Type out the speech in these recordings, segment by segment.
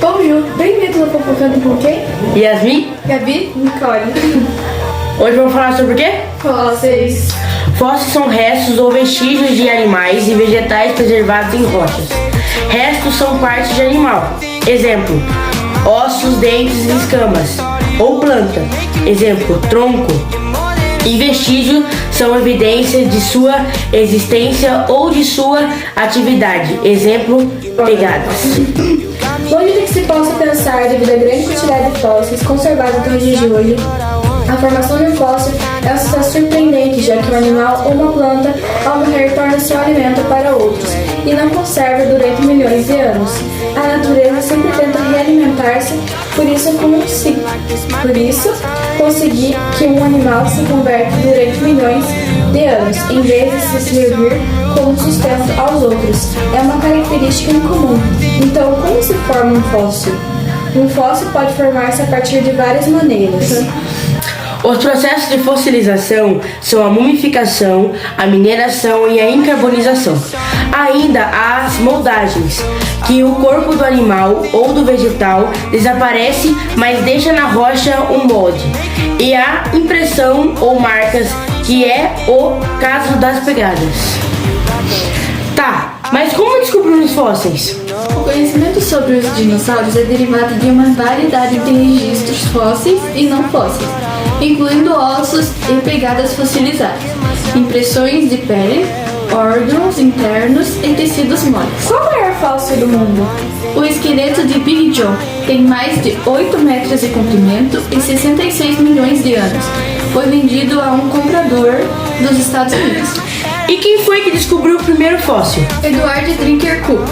Bonjour, bem-vindo ao Fofocando com quem? Yasmin, Gabi, Nicole. hoje vamos falar sobre o quê? Fósseis. Fósseis são restos ou vestígios de animais e vegetais preservados em rochas. Restos são partes de animal. Exemplo, ossos, dentes e escamas. Ou planta. Exemplo, tronco. E vestígios são evidências de sua existência ou de sua atividade. Exemplo, pegadas. Longe de que se possa pensar, devido à grande quantidade de fósseis conservados até os dias de hoje, a formação de um fóssil é um sucesso surpreendente, já que um animal ou uma planta, ao morrer, torna seu alimento para outros e não conserva durante milhões de anos. A natureza sempre tenta realimentar-se, por isso conseguir que um animal se converte durante milhões de anos, em vez de se servir como sustento aos outros. É uma característica incomum. Então, como se forma um fóssil? Um fóssil pode formar-se a partir de várias maneiras. Os processos de fossilização são a mumificação, a mineração e a encarbonização. Ainda há as moldagens, que o corpo do animal ou do vegetal desaparece, mas deixa na rocha um molde. E a impressão ou marcas, que é o caso das pegadas. Tá, mas como descobrimos fósseis? O conhecimento sobre os dinossauros é derivado de uma variedade de registros fósseis e não fósseis, incluindo ossos e pegadas fossilizadas, impressões de pele, órgãos internos e tecidos moles. Qual é o maior fóssil do mundo? O esqueleto de Big John tem mais de 8 metros de comprimento e 66 milhões de anos. Foi vendido a um comprador dos Estados Unidos. E quem foi que descobriu o primeiro fóssil? Edward Drinker Cook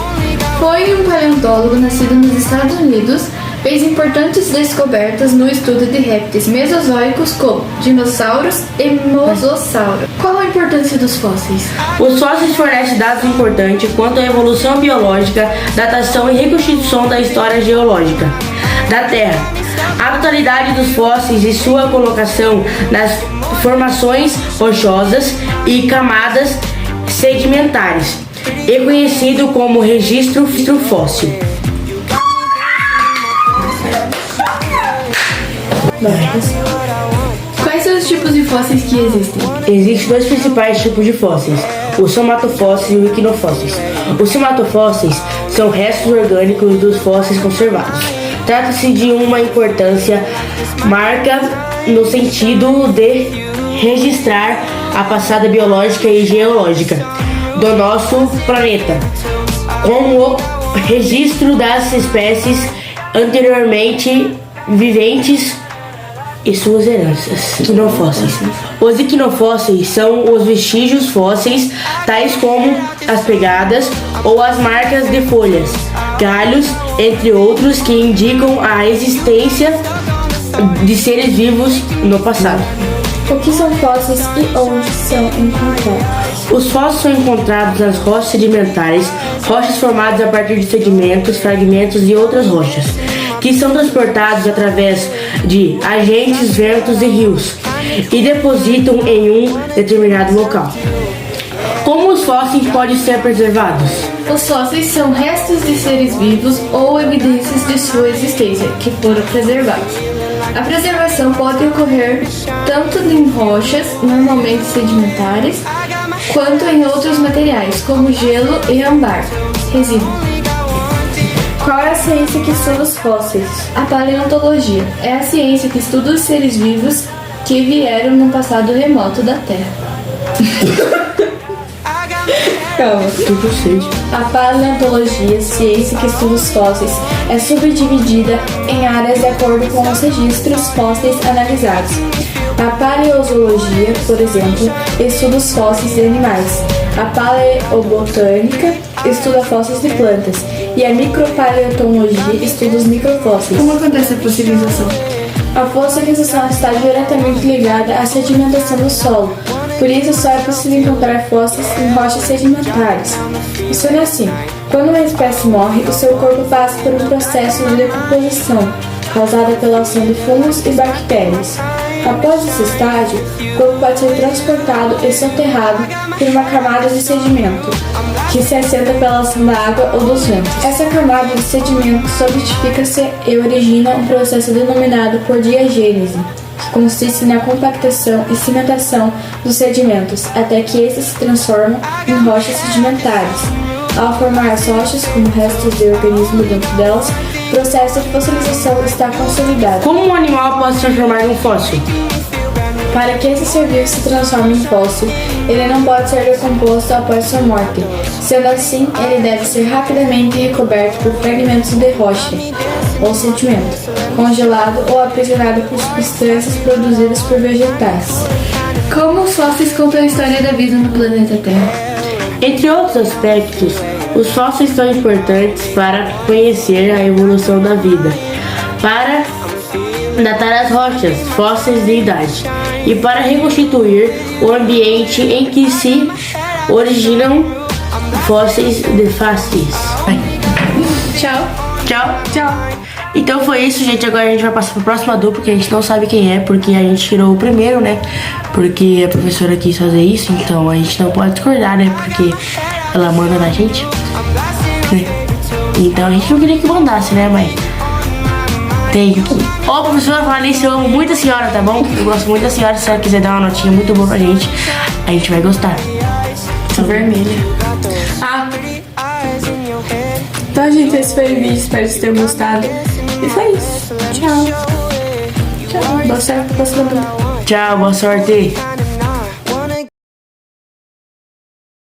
foi um paleontólogo nascido nos Estados Unidos. Fez importantes descobertas no estudo de répteis mesozoicos como dinossauros e mosasauro. Qual a importância dos fósseis? Os fósseis fornecem dados importantes quanto à evolução biológica, datação e reconstituição da história geológica da Terra. A totalidade dos fósseis e sua colocação nas formações rochosas e camadas sedimentares é conhecido como registro fóssil. Quais são os tipos de fósseis que existem? Existem dois principais tipos de fósseis, o somatofóssil e o equinofósseis. Os somatofósseis são restos orgânicos dos fósseis conservados. Trata-se de uma importância marca no sentido de registrar a passada biológica e geológica do nosso planeta, como o registro das espécies anteriormente viventes e suas heranças. Equinofósseis. Os equinofósseis são os vestígios fósseis, tais como as pegadas ou as marcas de folhas, galhos, entre outros, que indicam a existência de seres vivos no passado. O que são fósseis e onde são encontrados? Os fósseis são encontrados nas rochas sedimentares, rochas formadas a partir de sedimentos, fragmentos e outras rochas, que são transportados através de agentes, ventos e rios e depositam em um determinado local. Como os fósseis podem ser preservados? Os fósseis são restos de seres vivos ou evidências de sua existência que foram preservados. A preservação pode ocorrer tanto em rochas, normalmente sedimentares, quanto em outros materiais, como gelo e âmbar, resina. Qual é a ciência que estuda os fósseis? A paleontologia é a ciência que estuda os seres vivos que vieram no passado remoto da Terra. Calma. A paleontologia, ciência que estuda os fósseis, é subdividida em áreas de acordo com os registros fósseis analisados. A paleozoologia, por exemplo, estuda os fósseis de animais. A paleobotânica estuda fósseis de plantas. E a micropaleontologia estuda os microfósseis. Como acontece a fossilização? A fossilização está diretamente ligada à sedimentação do solo. Por isso, só é possível encontrar fósseis em rochas sedimentares. Funciona assim: quando uma espécie morre, o seu corpo passa por um processo de decomposição, causada pela ação de fungos e bactérias. Após esse estágio, o corpo pode ser transportado e soterrado por uma camada de sedimento, que se assenta pela ação da água ou dos ventos. Essa camada de sedimento solidifica-se e origina um processo denominado por diagênese, que consiste na compactação e cimentação dos sedimentos, até que estes se transformam em rochas sedimentares. Ao formar as rochas como restos de organismos dentro delas, o processo de fossilização está consolidado. Como um animal pode se transformar em um fóssil? Para que esse ser vivo se transforme em fóssil, ele não pode ser decomposto após sua morte. Sendo assim, ele deve ser rapidamente recoberto por fragmentos de rocha ou sedimento, congelado ou aprisionado por substâncias produzidas por vegetais. Como os fósseis contam a história da vida no planeta Terra? Entre outros aspectos, os fósseis são importantes para conhecer a evolução da vida, para datar as rochas fósseis de idade e para reconstituir o ambiente em que se originam fósseis de fósseis. Tchau. Tchau. Tchau. Então foi isso, gente. Agora a gente vai passar para a próxima dupla, que a gente não sabe quem é, porque a gente tirou o primeiro, né? Porque a professora quis fazer isso, então a gente não pode discordar, né? Porque ela manda na gente, né? Então a gente não queria que mandasse, né, mãe? Tem que... Ó, professora, falar nisso, eu amo muito a senhora, tá bom? Eu gosto muito da senhora. Se ela quiser dar uma notinha muito boa pra gente, a gente vai gostar. Tá vermelha. Então, gente, esse foi o vídeo. Espero que vocês tenham gostado. E foi isso. Tchau. Tchau. Boa sorte. Tchau, boa sorte.